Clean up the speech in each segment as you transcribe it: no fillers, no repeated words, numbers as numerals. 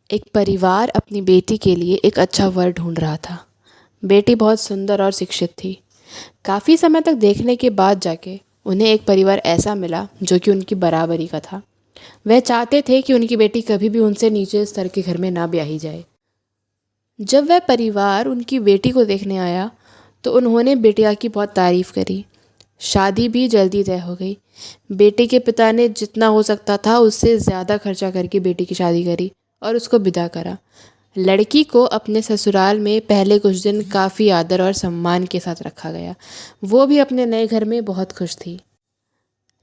एक परिवार अपनी बेटी के लिए एक अच्छा वर ढूंढ रहा था। बेटी बहुत सुंदर और शिक्षित थी। काफ़ी समय तक देखने के बाद जाके उन्हें एक परिवार ऐसा मिला जो कि उनकी बराबरी का था। वह चाहते थे कि उनकी बेटी कभी भी उनसे नीचे स्तर के घर में ना ब्याही जाए। जब वह परिवार उनकी बेटी को देखने आया तो उन्होंने बेटिया की बहुत तारीफ करी। शादी भी जल्दी तय हो गई। बेटे के पिता ने जितना हो सकता था उससे ज़्यादा खर्चा करके बेटी की शादी करी और उसको विदा करा। लड़की को अपने ससुराल में पहले कुछ दिन काफ़ी आदर और सम्मान के साथ रखा गया। वो भी अपने नए घर में बहुत खुश थी।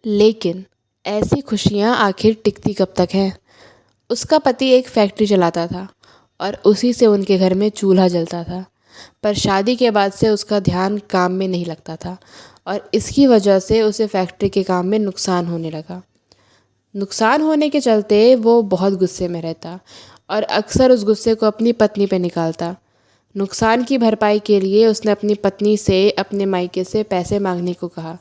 लेकिन ऐसी खुशियाँ आखिर टिकती कब तक हैं? उसका पति एक फैक्ट्री चलाता था और उसी से उनके घर में चूल्हा जलता था। पर शादी के बाद से उसका ध्यान काम में नहीं लगता था और इसकी वजह से उसे फैक्ट्री के काम में नुकसान होने लगा। नुकसान होने के चलते वो बहुत गुस्से में रहता और अक्सर उस गुस्से को अपनी पत्नी पर निकालता। नुकसान की भरपाई के लिए उसने अपनी पत्नी से अपने मायके से पैसे मांगने को कहा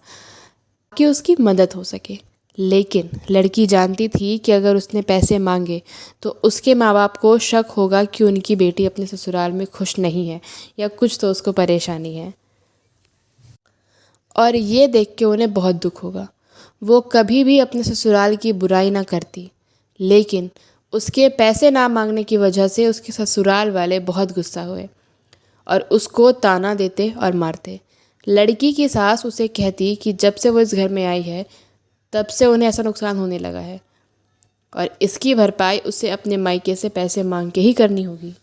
कि उसकी मदद हो सके। लेकिन लड़की जानती थी कि अगर उसने पैसे मांगे तो उसके माँ बाप को शक होगा कि उनकी बेटी अपने ससुराल में खुश नहीं है या कुछ तो उसको परेशानी है, और ये देख के उन्हें बहुत दुख होगा। वो कभी भी अपने ससुराल की बुराई ना करती, लेकिन उसके पैसे ना मांगने की वजह से उसके ससुराल वाले बहुत गुस्सा हुए और उसको ताना देते और मारते। लड़की की सास उसे कहती कि जब से वो इस घर में आई है तब से उन्हें ऐसा नुकसान होने लगा है और इसकी भरपाई उसे अपने मायके से पैसे मांग के ही करनी होगी।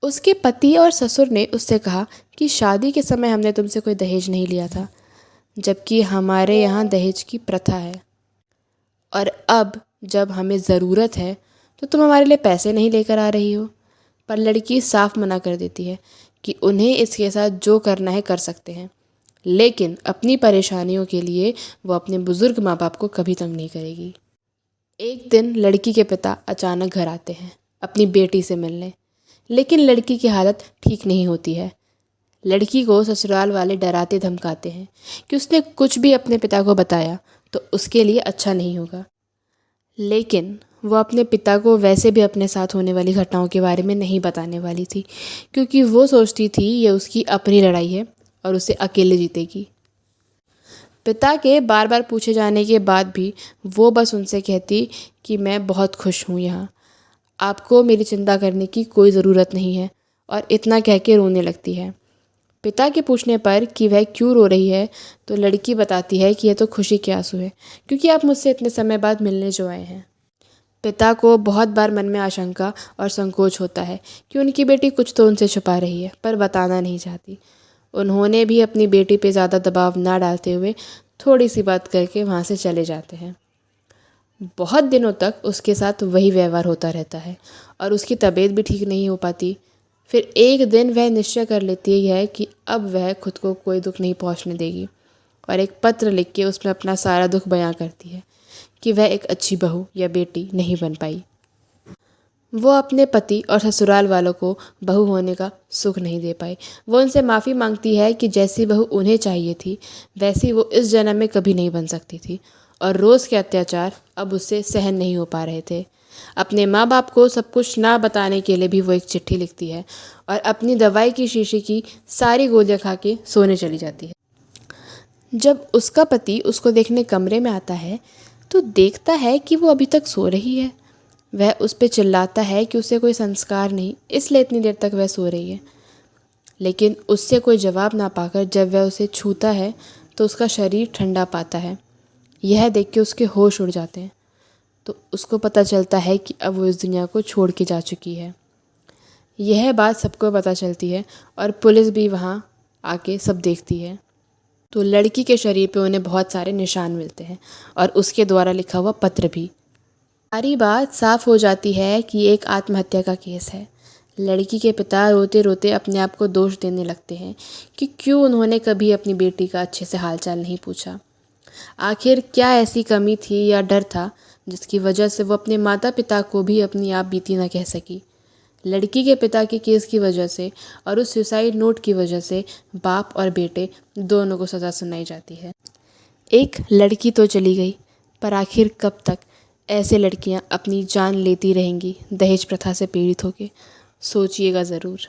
उसके पति और ससुर ने उससे कहा कि शादी के समय हमने तुमसे कोई दहेज नहीं लिया था, जबकि हमारे यहाँ दहेज की प्रथा है, और अब जब हमें ज़रूरत है तो तुम हमारे लिए पैसे नहीं लेकर आ रही हो। पर लड़की साफ मना कर देती है कि उन्हें इसके साथ जो करना है कर सकते हैं, लेकिन अपनी परेशानियों के लिए वो अपने बुज़ुर्ग माँ बाप को कभी तंग नहीं करेगी। एक दिन लड़की के पिता अचानक घर आते हैं अपनी बेटी से मिलने, लेकिन लड़की की हालत ठीक नहीं होती है। लड़की को ससुराल वाले डराते धमकाते हैं कि उसने कुछ भी अपने पिता को बताया तो उसके लिए अच्छा नहीं होगा। लेकिन वो अपने पिता को वैसे भी अपने साथ होने वाली घटनाओं के बारे में नहीं बताने वाली थी, क्योंकि वो सोचती थी ये उसकी अपनी लड़ाई है और उसे अकेले जीतेगी। पिता के बार बार पूछे जाने के बाद भी वो बस उनसे कहती कि मैं बहुत खुश हूँ यहाँ, आपको मेरी चिंता करने की कोई ज़रूरत नहीं है, और इतना कह के रोने लगती है। पिता के पूछने पर कि वह क्यों रो रही है तो लड़की बताती है कि यह तो खुशी के आंसू है, क्योंकि आप मुझसे इतने समय बाद मिलने जो आए हैं। पिता को बहुत बार मन में आशंका और संकोच होता है कि उनकी बेटी कुछ तो उनसे छुपा रही है, पर बताना नहीं चाहती। उन्होंने भी अपनी बेटी पे ज़्यादा दबाव ना डालते हुए थोड़ी सी बात करके वहाँ से चले जाते हैं। बहुत दिनों तक उसके साथ वही व्यवहार होता रहता है और उसकी तबीयत भी ठीक नहीं हो पाती। फिर एक दिन वह निश्चय कर लेती है कि अब वह खुद को कोई दुख नहीं पहुंचने देगी, और एक पत्र लिख के उसमें अपना सारा दुख बयां करती है कि वह एक अच्छी बहू या बेटी नहीं बन पाई। वो अपने पति और ससुराल वालों को बहू होने का सुख नहीं दे पाई। वो उनसे माफ़ी मांगती है कि जैसी बहू उन्हें चाहिए थी वैसी वो इस जन्म में कभी नहीं बन सकती थी, और रोज़ के अत्याचार अब उससे सहन नहीं हो पा रहे थे। अपने माँ बाप को सब कुछ ना बताने के लिए भी वो एक चिट्ठी लिखती है और अपनी दवाई की शीशी की सारी गोलियाँ खा के सोने चली जाती है। जब उसका पति उसको देखने कमरे में आता है तो देखता है कि वो अभी तक सो रही है। वह उस पर चिल्लाता है कि उसे कोई संस्कार नहीं, इसलिए इतनी देर तक वह सो रही है। लेकिन उससे कोई जवाब ना पाकर जब वह उसे छूता है तो उसका शरीर ठंडा पाता है। यह देख के उसके होश उड़ जाते हैं। तो उसको पता चलता है कि अब वो इस दुनिया को छोड़ के जा चुकी है। यह बात सबको पता चलती है और पुलिस भी वहाँ आके सब देखती है। तो लड़की के शरीर पे उन्हें बहुत सारे निशान मिलते हैं और उसके द्वारा लिखा हुआ पत्र भी। सारी बात साफ हो जाती है कि एक आत्महत्या का केस है। लड़की के पिता रोते रोते अपने आप को दोष देने लगते हैं कि क्यों उन्होंने कभी अपनी बेटी का अच्छे से हालचाल नहीं पूछा। आखिर क्या ऐसी कमी थी या डर था जिसकी वजह से वो अपने माता पिता को भी अपनी आप बीती ना कह सकी। लड़की के पिता के केस की वजह से और उस सुसाइड नोट की वजह से बाप और बेटे दोनों को सज़ा सुनाई जाती है। एक लड़की तो चली गई, पर आखिर कब तक? ऐसे लड़कियां अपनी जान लेती रहेंगी दहेज प्रथा से पीड़ित होकर। सोचिएगा ज़रूर।